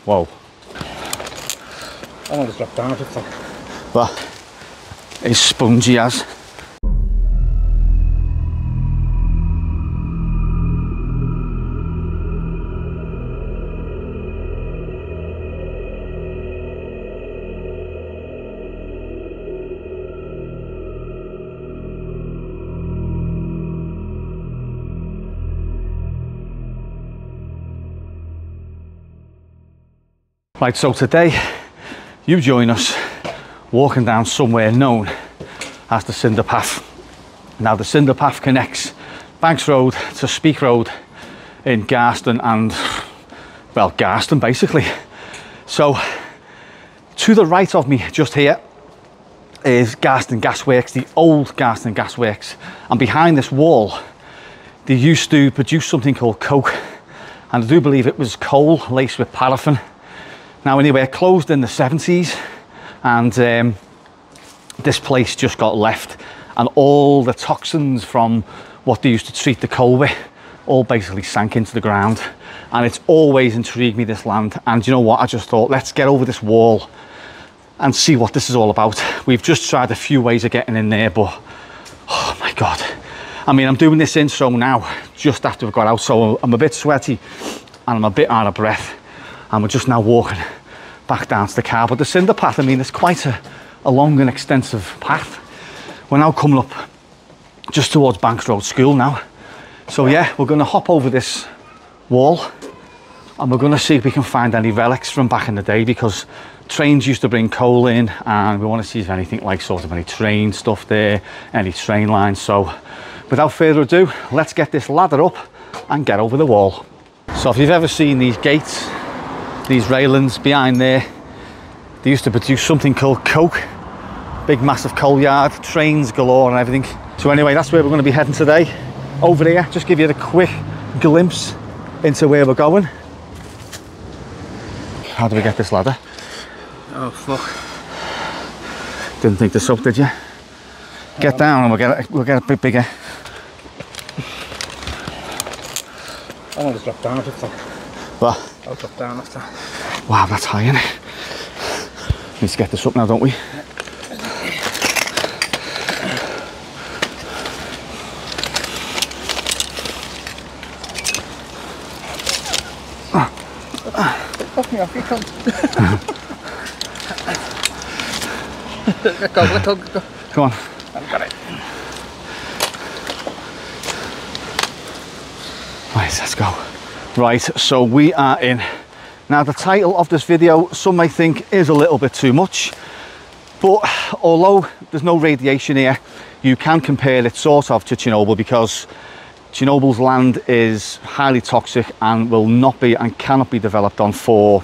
Whoa. I want to drop down a bit. Well, it's spongy as. Right, so today you join us walking down somewhere known as the Cinder Path. Now the Cinder Path connects Banks Road to Speke Road in Garston and, well, Garston basically. So to the right of me just here is Garston Gasworks, the old Garston Gasworks, and behind this wall they used to produce something called coke, and I do believe it was coal laced with paraffin. Now anyway, it closed in the 70s, and this place just got left, and all the toxins from what they used to treat the coal with all basically sank into the ground. And it's always intrigued me, this land, and you know what, I just thought, let's get over this wall and see what this is all about. We've just tried a few ways of getting in there, but oh my god, I mean, I'm doing this intro now just after we got out, so I'm a bit sweaty and I'm a bit out of breath, and we're just now walking back down to the car. But the Cinder Path, I mean, it's quite a long and extensive path. We're now coming up just towards Banks Road School now. So yeah, we're going to hop over this wall and we're going to see if we can find any relics from back in the day, because trains used to bring coal in, and we want to see if anything like sort of any train stuff there, any train lines. So without further ado, let's get this ladder up and get over the wall. So if you've ever seen these gates, these railings behind there, they used to produce something called coke. Big massive coal yard, trains galore and everything. So anyway, that's where we're going to be heading today. Over here, just give you a quick glimpse into where we're going. How do we get this ladder? Oh fuck. Didn't think this up, did you? Get down and we'll get a bit bigger. I want to drop down a bit. What? I'll drop down after. Wow, that's high, isn't it? Need to get this up now, don't we? Fuck me off, you can't. Let go, let go, let go. Come on. I've got it. Right, let's go. Right, so we are in. Now the title of this video, some may think is a little bit too much, but although there's no radiation here, you can compare it sort of to Chernobyl, because Chernobyl's land is highly toxic and will not be and cannot be developed on for,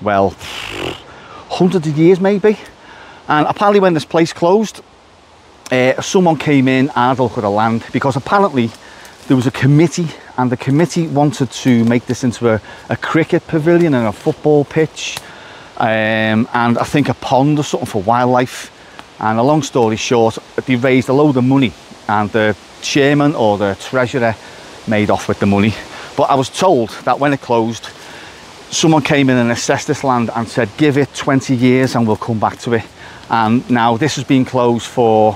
well, hundreds of years maybe. And apparently when this place closed, someone came in and had a look at the land, because apparently there was a committee, and the committee wanted to make this into a cricket pavilion and a football pitch, and I think a pond or something for wildlife. And a long story short, they raised a load of money, and the chairman or the treasurer made off with the money. But I was told that when it closed, someone came in and assessed this land and said, give it 20 years and we'll come back to it. And now this has been closed for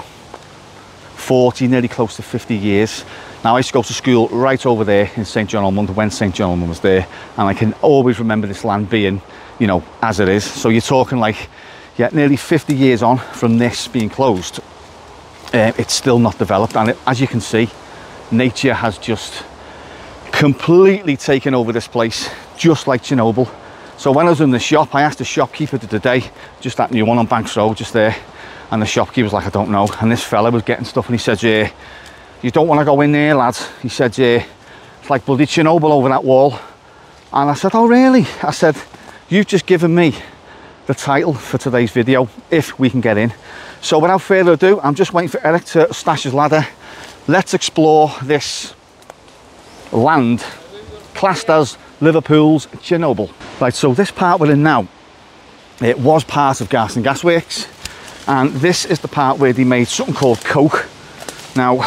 40, nearly close to 50 years. Now I used to go to school right over there in St John Ormond, when St John Ormond was there, and I can always remember this land being, you know, as it is. So you're talking like, yeah, nearly 50 years on from this being closed, it's still not developed. And as you can see, nature has just completely taken over this place, just like Chernobyl. So when I was in the shop, I asked the shopkeeper the day, just that new one on Banks Road, just there, and the shopkeeper was like, I don't know. And this fella was getting stuff, and he said, yeah, you don't want to go in there, lads. He said, yeah, it's like bloody Chernobyl over that wall. And I said, oh really? I said, you've just given me the title for today's video, if we can get in. So without further ado, I'm just waiting for Eric to stash his ladder. Let's explore this land classed as Liverpool's Chernobyl. Right, so this part we're in now, it was part of Garston Gasworks, and this is the part where they made something called coke. Now,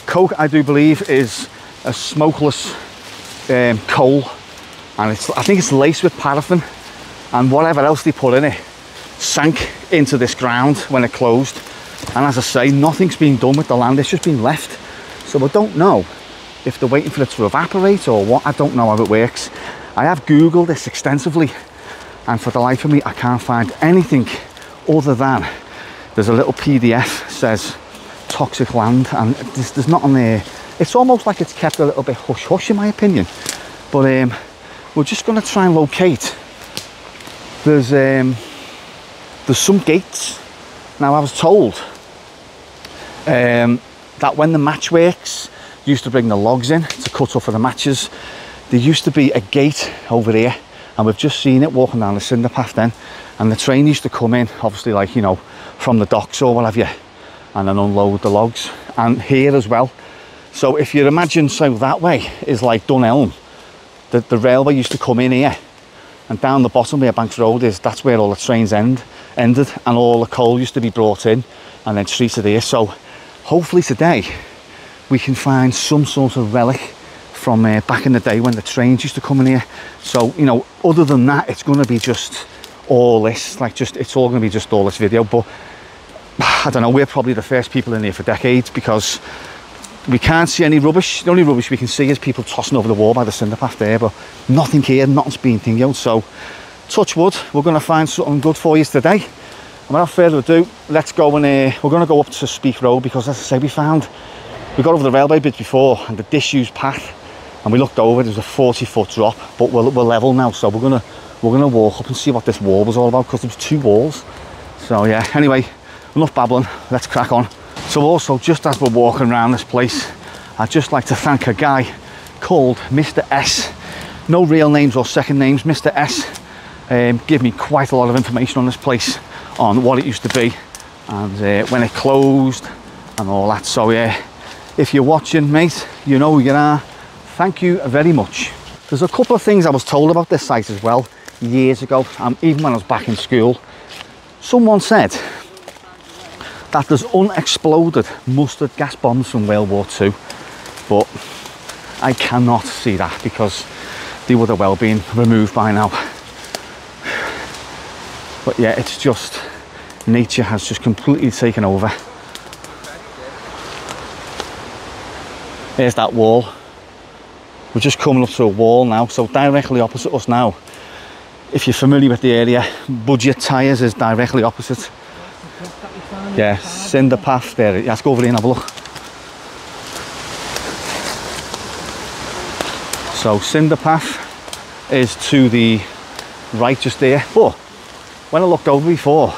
coke, I do believe, is a smokeless coal and I think it's laced with paraffin, and whatever else they put in it sank into this ground when it closed. And as I say, nothing's been done with the land, it's just been left. So I don't know if they're waiting for it to evaporate or what. I don't know how it works. I have Googled this extensively, and for the life of me I can't find anything other than there's a little PDF says toxic land, and there's not on there. It's almost like it's kept a little bit hush hush in my opinion. But we're just going to try and locate. There's some gates. Now I was told that when the matchworks used to bring the logs in to cut up for the matches, there used to be a gate over here, and we've just seen it walking down the cinder path then, and the train used to come in, obviously, like, you know, from the docks or what have you, and then unload the logs, and here as well. So if you imagine, so that way is like Dunelm, the railway used to come in here, and down the bottom where Banks Road is, that's where all the trains ended, and all the coal used to be brought in and then treated here. So hopefully today we can find some sort of relic from back in the day when the trains used to come in here. So, you know, other than that, it's going to be just all this, like, just, it's all going to be just all this video. But I don't know, we're probably the first people in here for decades, because we can't see any rubbish. The only rubbish we can see is people tossing over the wall by the cinder path there, but nothing here, nothing's been thingy. So touch wood, we're going to find something good for you today. And without further ado, let's go, and we're going to go up to Speak Road, because as I say, we got over the railway bridge before and the disused path, and we looked over, there's a 40-foot drop, but we're level now, so we're gonna walk up and see what this wall was all about, because there's 2 walls. So yeah, anyway, enough babbling, let's crack on. So also, just as we're walking around this place, I'd just like to thank a guy called Mr. S. No real names or second names. Mr. S gave me quite a lot of information on this place, on what it used to be, and when it closed and all that. So yeah, if you're watching, mate, you know who you are. Thank you very much. There's a couple of things I was told about this site as well years ago, even when I was back in school. Someone said that there's unexploded mustard gas bombs from World War II, but I cannot see that, because they would have well been removed by now. But yeah, it's just, nature has just completely taken over. There's that wall. We're just coming up to a wall now, so directly opposite us now, if you're familiar with the area, Budget Tyres is directly opposite. Yeah, cinder path there. Let's go over here and have a look. So cinder path is to the right just there, but when I looked over before,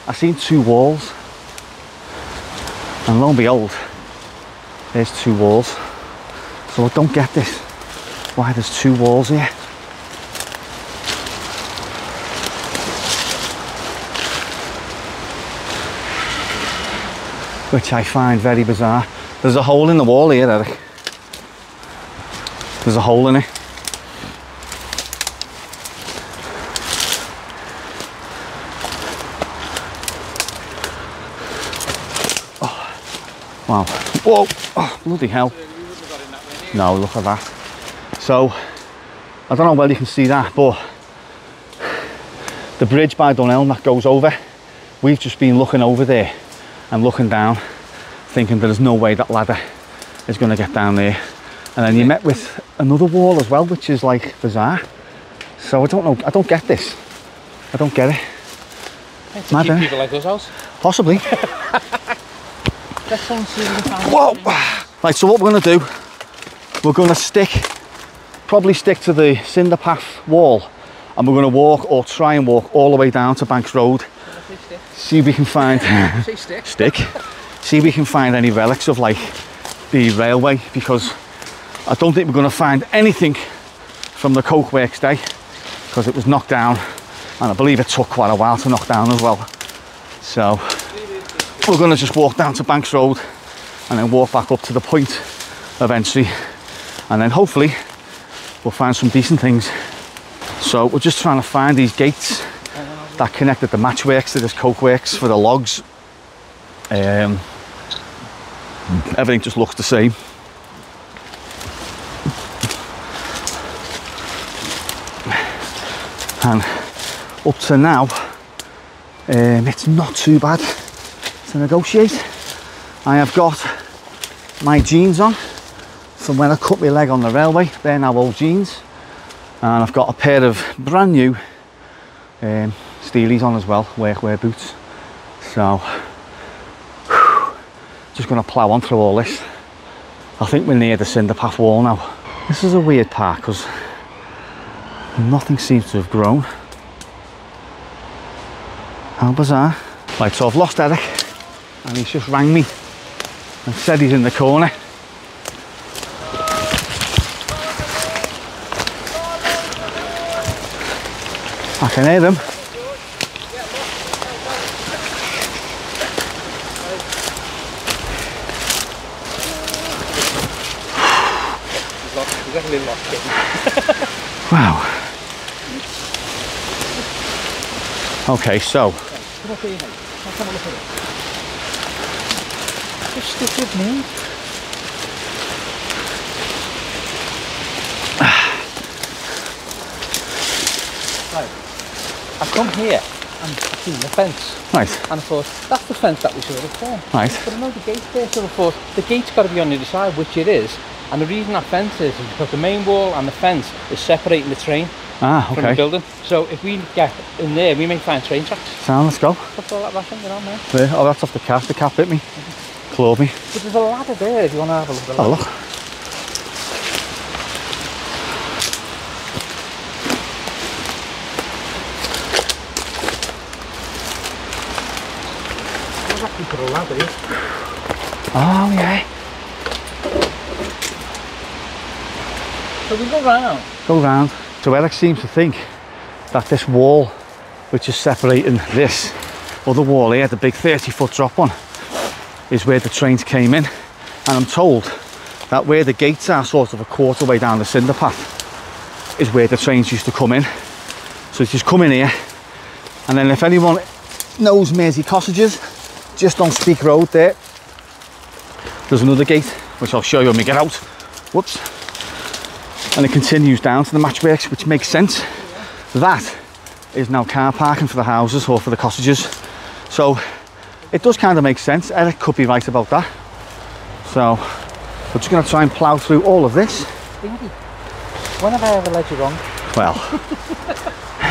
I seen 2 walls, and lo and behold, there's 2 walls. So I don't get this, why there's 2 walls here. Which I find very bizarre. There's a hole in the wall here, Eric. There's a hole in it. Oh, wow. Whoa, oh, bloody hell. No, look at that. So, I don't know whether you can see that, but the bridge by Dunelm that goes over, we've just been looking over there and looking down, thinking there's no way that ladder is going to get down there. And then you met with another wall as well, which is like bizarre. So I don't know, I don't get this. I don't get it. It's to keep people like us out. Possibly. Let's go and see if we can find Whoa! Right, so what we're going to do, we're going to probably stick to the cinder path wall, and we're going to walk, or try and walk, all the way down to Banks Road. See if we can find see if we can find any relics of like the railway, because I don't think we're going to find anything from the coke works day, because it was knocked down, and I believe it took quite a while to knock down as well. So we're going to just walk down to Banks Road and then walk back up to the point of entry, and then hopefully we'll find some decent things. So we're just trying to find these gates that connected the matchworks to this coke works for the logs. Everything just looks the same. And up to now, it's not too bad to negotiate. I have got my jeans on from when I cut my leg on the railway. They're now old jeans. And I've got a pair of brand new Steelies on as well, workwear boots. So, just going to plough on through all this. I think we're near the cinder path wall now. This is a weird park because nothing seems to have grown. How bizarre. Right, so I've lost Eric and he's just rang me and said he's in the corner. I can hear him. Wow. Okay, so. Come up here, mate. I'll come and look at it. Just stick with me. Right. I've come here and I've seen the fence. Right. And I thought, that's the fence that we saw before. Right. But I know the gate's there, so I thought, the gate's got to be on the other side, which it is. And the reason that fence is because the main wall and the fence is separating the train from the building. So if we get in there, we may find train tracks. So let's go. That's all that ration, you know, man. There. Oh, that's off the cat. The cat bit me. Clawed me. But there's a ladder there if you want to have a look at it. Oh, look. There's actually put a ladder here. Oh, yeah. So we go round. Go round. So Eric seems to think that this wall, which is separating this other wall here, the big 30-foot drop one, is where the trains came in. And I'm told that where the gates are, sort of a quarter way down the cinder path, is where the trains used to come in. So it's just come in here. And then if anyone knows Mersey Cottages, just on Speak Road there, there's another gate, which I'll show you when we get out. Whoops. And it continues down to the matchworks, which makes sense. That is now car parking for the houses or for the cottages. So it does kind of make sense. Eric could be right about that. So we're just going to try and plough through all of this. When have I ever led you wrong? Well,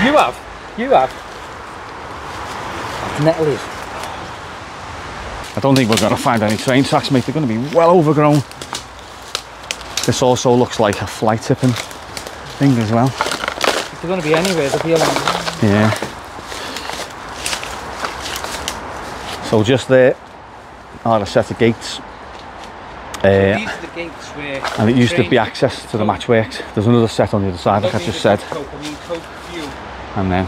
You have. You have. Nettles. I don't think we're going to find any train tracks, mate. They're going to be well overgrown. This also looks like a fly tipping thing as well. If they're going to be anywhere, they'll be along. Yeah. So just there are a set of gates. These are the gates where... And it used to be access to the matchworks. There's another set on the other side, like I just said. And then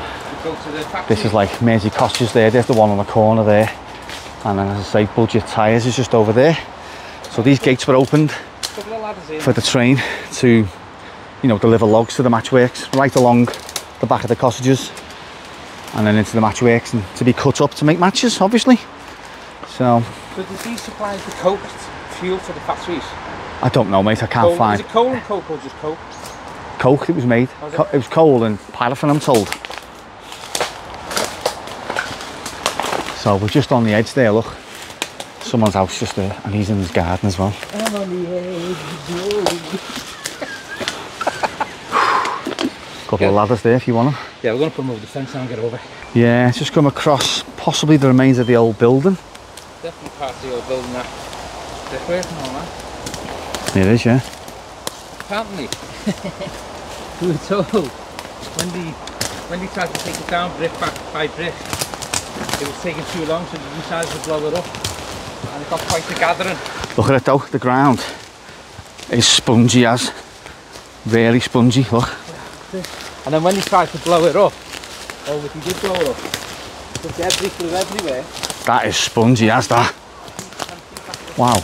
this is like Mersey Cottages there. There's the one on the corner there. And then, as I say, Budget Tyres is just over there. So these gates were opened for the train to, you know, deliver logs to the matchworks right along the back of the cottages and then into the matchworks and to be cut up to make matches, obviously. So did these supply the coke fuel for the factories? I don't know, mate. I can't find. Is it coal and coke or just coke? Coke that was made. It was coal and paraffin, I'm told. So we're just on the edge there, look. Someone's house just there, and he's in his garden as well. I'm on the edge. Couple of ladders there if you want them. Yeah, we're going to put them over the fence now and get over. Yeah, it's just come across possibly the remains of the old building. Definitely part of the old building that. Brickwork and all that. It is, yeah. Apparently, we were told when they tried to take it down brick by brick, it was taking too long, so they decided to blow it up. And it got quite a gathering. Look at it though, the ground is spongy as. Really spongy, look. And then when they tried to blow it up, oh, if he did blow it up, the debris flew everywhere. That is spongy as that. Wow.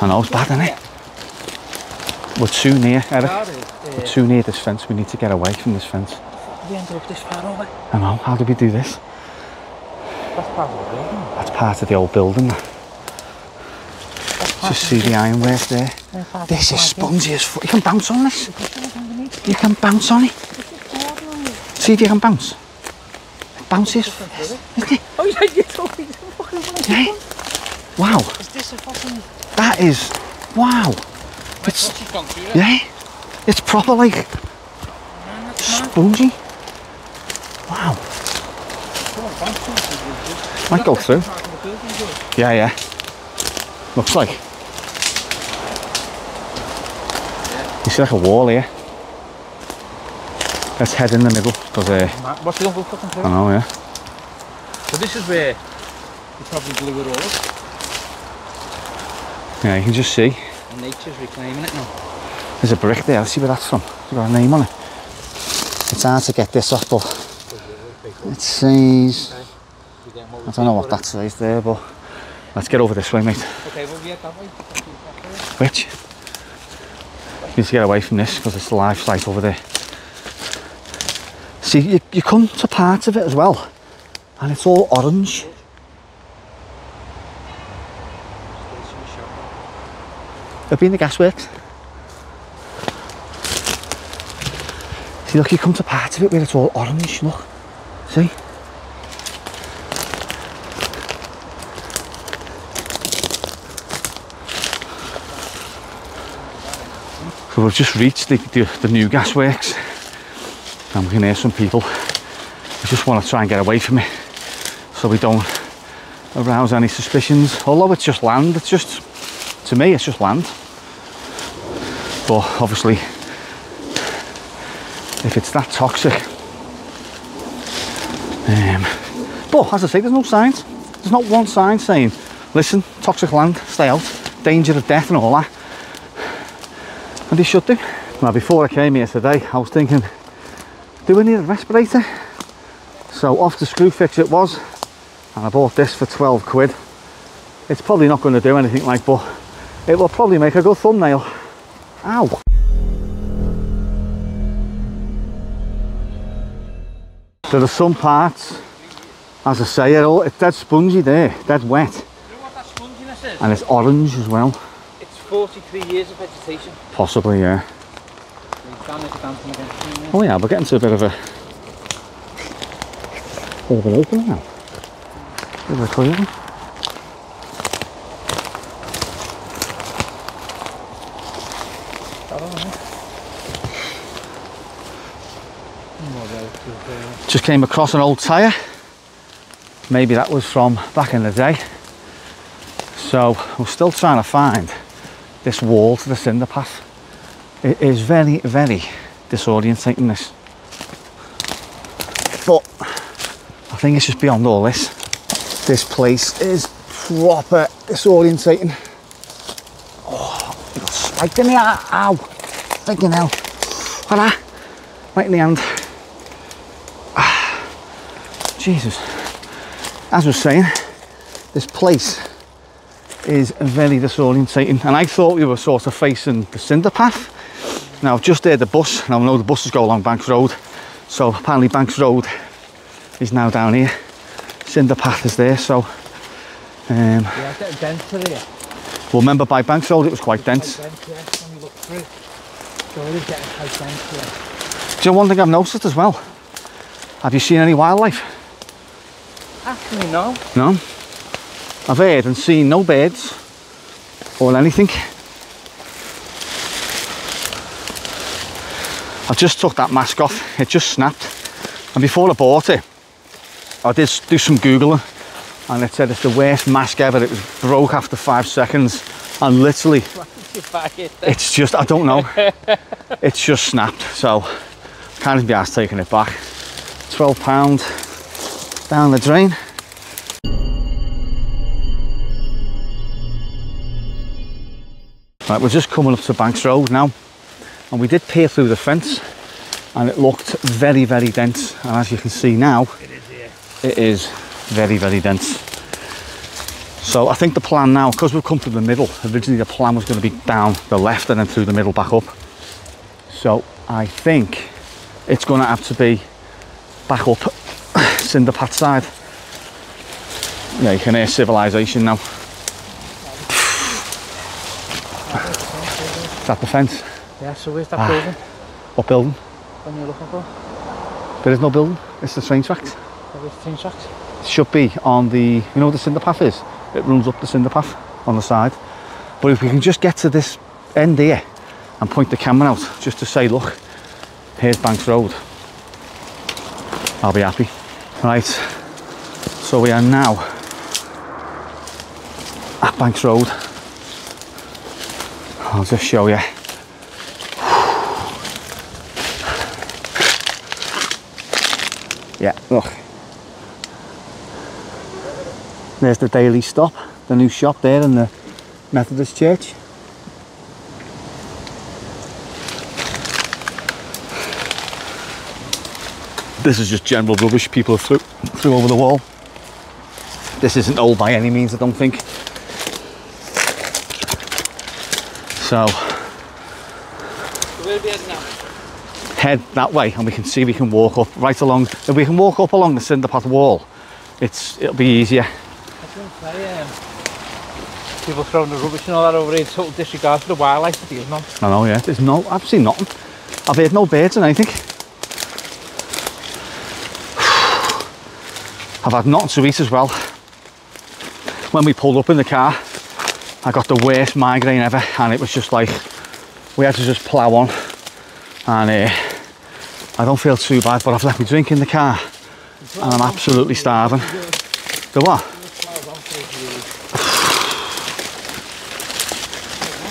I know, it's bad, isn't it? We're too near, Eric. We're too near this fence. We need to get away from this fence. We ended up this far away. I know. How did we do this? That's part of the building. That's part of the old building. Just see the ironwork there. This is spongy as fuck. You can bounce on this. You can bounce on it. See if you can bounce. It bounces. Isn't it? Oh yeah, you told me to fucking bounce. Yeah. Wow. Is this a fucking... That is... Wow. It's... Yeah. It's proper like... spongy. Wow. Might go through. Yeah, yeah. Looks like. You see like a wall here. Let's head in the middle because what's the uncle fucking through? I know, yeah. So this is where you probably blew it all up. Yeah, you can just see. And nature's reclaiming it now. There's a brick there. Let's see where that's from. It's got a name on it. It's hard to get this off, but it says... I don't know what that says there, but let's get over this way, mate. Okay, we'll get that way. Which? Need to get away from this because it's the live site over there. See, you come to parts of it as well, and it's all orange. It'll be in the gasworks. See, look, you come to parts of it where it's all orange, look. See? So we've just reached the new gasworks, and we can hear some people. We just want to try and get away from it so we don't arouse any suspicions. Although it's just land, it's just, to me, it's just land. But obviously, if it's that toxic. But as I say, there's no signs. There's not one sign saying, listen, toxic land, stay out, danger of death and all that. And they should do. Now before I came here today, I was thinking, do we need a respirator? So off the screw fix it was, and I bought this for 12 quid. It's probably not going to do anything like, but it will probably make a good thumbnail. Ow! So there's some parts, as I say, it's dead spongy there, dead wet. You know what that sponginess is? And it's orange as well. It's 43 years of vegetation. Possibly, yeah. Oh yeah, we're getting to a bit of an opening now. A bit of a clearing. Just came across an old tyre. Maybe that was from back in the day. So we're still trying to find this wall to the cinder path. It is very, very disorientating, this. But I think it's just beyond all this. This place is proper disorientating. Oh, I got spiked in the eye. Ow! Freaking hell. What that? Right in the hand. Jesus. As I was saying, this place is very disorientating, and I thought we were sort of facing the cinder path. Now I've just heard the bus, and I know the buses go along Banks Road, so apparently Banks Road is now down here. Cinder path is there, so yeah, it's getting denser here. Well, remember by Banks Road it was quite dense. When you look through, so it is getting quite dense here. Do you know one thing I've noticed as well? Have you seen any wildlife? Actually, no. No? I've heard and seen no birds or anything. I just took that mask off, it just snapped. And before I bought it, I did do some Googling, and it said it's the worst mask ever. It was broke after 5 seconds, and literally, it's just, I don't know, it's just snapped. So I can't even be arsed taking it back. £12 down the drain. Right, we're just coming up to Banks Road now, and we did peer through the fence, and it looked very, very dense. And as you can see now, it is very, very dense. So I think the plan now, because we've come to the middle, originally the plan was going to be down the left and then through the middle back up. So I think it's going to have to be back up cinder path side. Yeah, you can hear civilization now. Is that the fence? Yeah, so where's that building? What building? What are you looking for? There is no building, it's the train tracks. Where's the train tracks? It should be on the, you know what the cinder path is? It runs up the cinder path on the side. But if we can just get to this end here and point the camera out, just to say, look, here's Banks Road, I'll be happy. Right, so we are now at Banks Road. I'll just show you. Yeah, look. There's the Daily Stop, the new shop there in the Methodist Church. This is just general rubbish people have threw over the wall. This isn't old by any means, I don't think. So, Where are we heading now? head that way and we can see we can walk up right along. If we can walk up along the cinder path wall, it'll be easier. People throwing the rubbish and all that over here, total disregard for the wildlife that there's none. I know, yeah, there's no, I've seen nothing. I've heard no birds and anything. I've had nothing to eat as well. When we pulled up in the car, I got the worst migraine ever, and it was just like, we had to just plough on. And I don't feel too bad, but I've left my drink in the car and I'm absolutely starving. The what?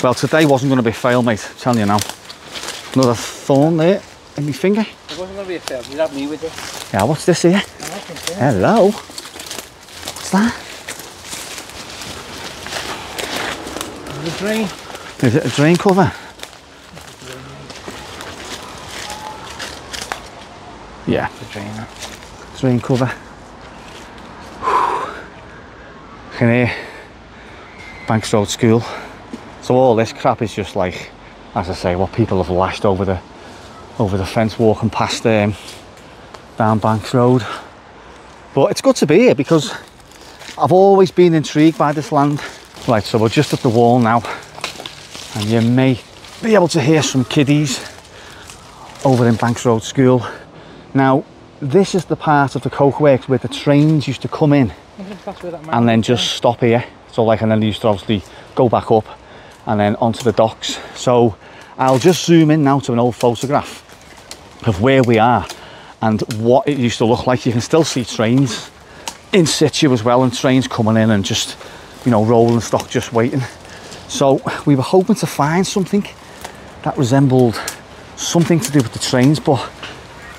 Well, today wasn't going to be a fail, mate, I'm telling you now. Another thorn there in my finger. It wasn't going to be a fail, you'd have me with it. Yeah, what's this here? Hello? What's that? The drain. Is it a drain cover? Yeah. The drain. Drain cover. Can hear Banks Road School. So all this crap is just like, as I say, what people have lashed over the fence walking past down Banks Road. But it's good to be here because I've always been intrigued by this land. Right, so we're just at the wall now, and you may be able to hear some kiddies over in Banks Road School. Now, this is the part of the coke works where the trains used to come in and then just stop here. So like, and then they used to obviously go back up and then onto the docks. So I'll just zoom in now to an old photograph of where we are and what it used to look like. You can still see trains in situ as well, and trains coming in and just, you know, rolling stock just waiting. So we were hoping to find something that resembled something to do with the trains, but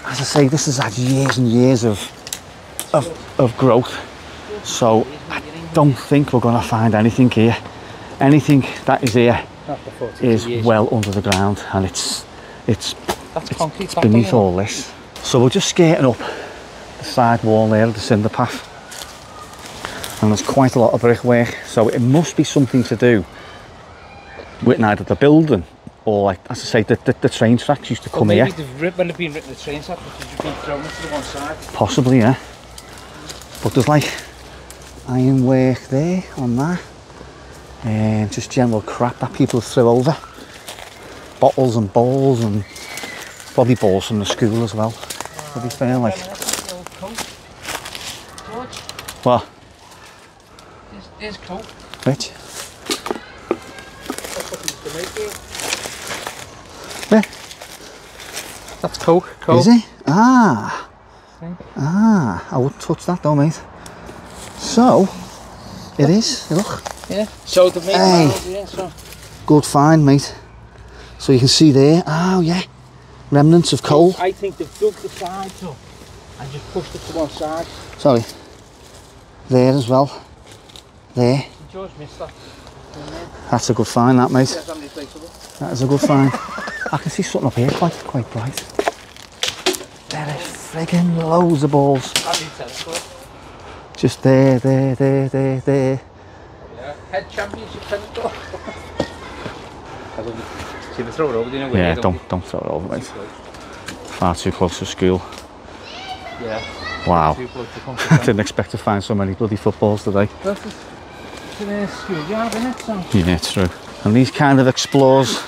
as I say, this has had years and years of growth, so I don't think we're going to find anything here. Anything that is here is well under the ground, and it's beneath all this. So we're just skirting up the side wall there of the cinder path, and there's quite a lot of brickwork, so it must be something to do with either the building or, like, as I say, the train tracks used to come here. When they've been written the train tracks, you've been thrown it to the one side. Possibly, yeah. But there's like ironwork there on that, and just general crap that people throw over. Bottles and balls, and probably balls from the school as well. To be fair, like. What? There's coke. Which? Yeah. That's coke. Is it? Ah. Ah. I wouldn't touch that though, mate. So, it is. Look. Yeah. So the hey. Good find, mate. So you can see there. Oh yeah. Remnants of coal. I think they've dug the sides up and just pushed it to one side. Sorry. There as well. There. George missed that. That's a good find, that, mate. That is a good find. I can see something up here quite bright. There is friggin' loads of balls. Just there. Yeah. Head championship tennis. See, they throw it over, do you know? Yeah, don't throw it over, mate. Far too close to school. Yeah. Wow. I didn't expect to find so many bloody footballs today. That's a schoolyard, isn't it? So. Yeah, it's true. And these kind of explores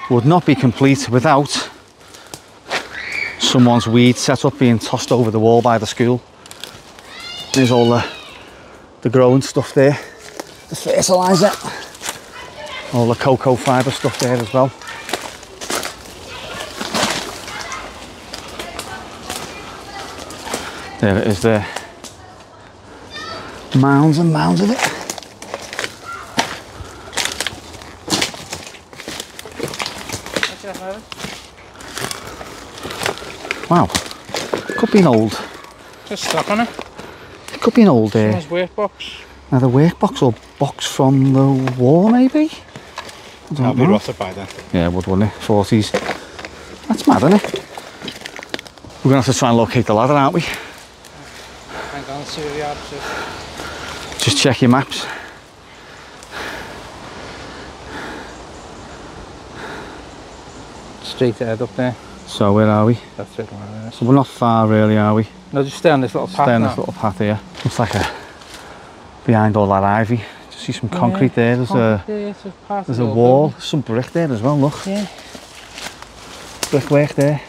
would not be complete without someone's weed setup being tossed over the wall by the school. There's all the growing stuff there, the fertiliser, all the cocoa fibre stuff there as well. There it is there. Mounds and mounds of it. Wow, could be an old. Just stuck on it. It could be an old Someone's workbox. either workbox or box from the war, maybe. That'll be rotted by then. Yeah, it would, wouldn't it? 40s. That's mad, isn't it? We're gonna have to try and locate the ladder, aren't we? Hang on, see where we are. Just check your maps. Straight ahead up there. So where are we? That's it. Right. So we're not far really, are we? No, just stay on this little path. Stay on now. this little path here. Looks like behind all that ivy. Just see some concrete there. There's a wall. Some brick there as well, look. Yeah. Brickwork there.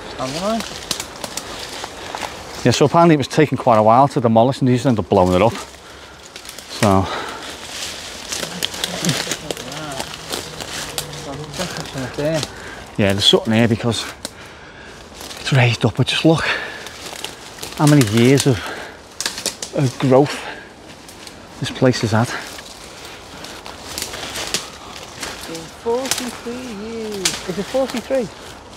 Stand line. Yeah, so apparently it was taking quite a while to demolish and they just ended up blowing it up. So. Yeah, there's something here because it's raised up, but just look how many years of growth this place has had. 43 years. Is it 43?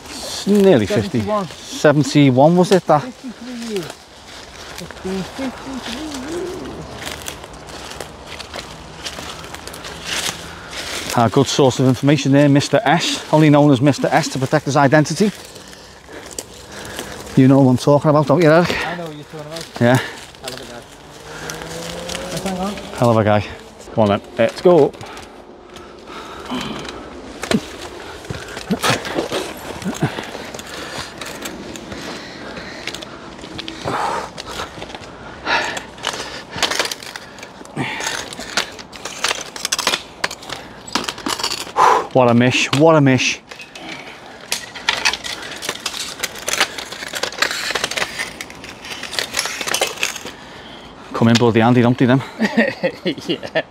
It's nearly 50. 71. 71 was it that? 53 years. It's been 53 years. A good source of information there, Mr. S, only known as Mr. S to protect his identity. You know what I'm talking about, don't you, Eric? I know what you're talking about. Yeah. Hell of a guy. Hang on. Hell of a guy. Come on then, let's go. What a mish, what a mish. Come in bloody handy, don't they, them? Yeah.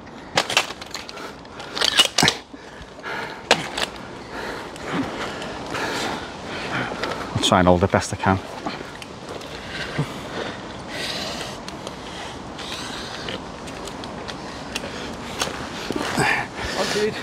I'll try and hold it best I can. Oh, dude.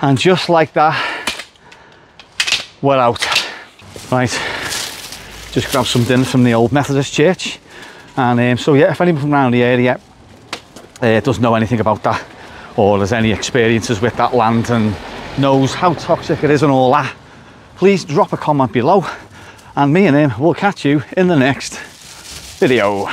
And just like that, we're out. Right, just grabbed some dinner from the old Methodist church. And so yeah, if anyone from around the area doesn't know anything about that, or there's any experiences with that land and knows how toxic it is and all that, please drop a comment below. And me and him will catch you in the next video.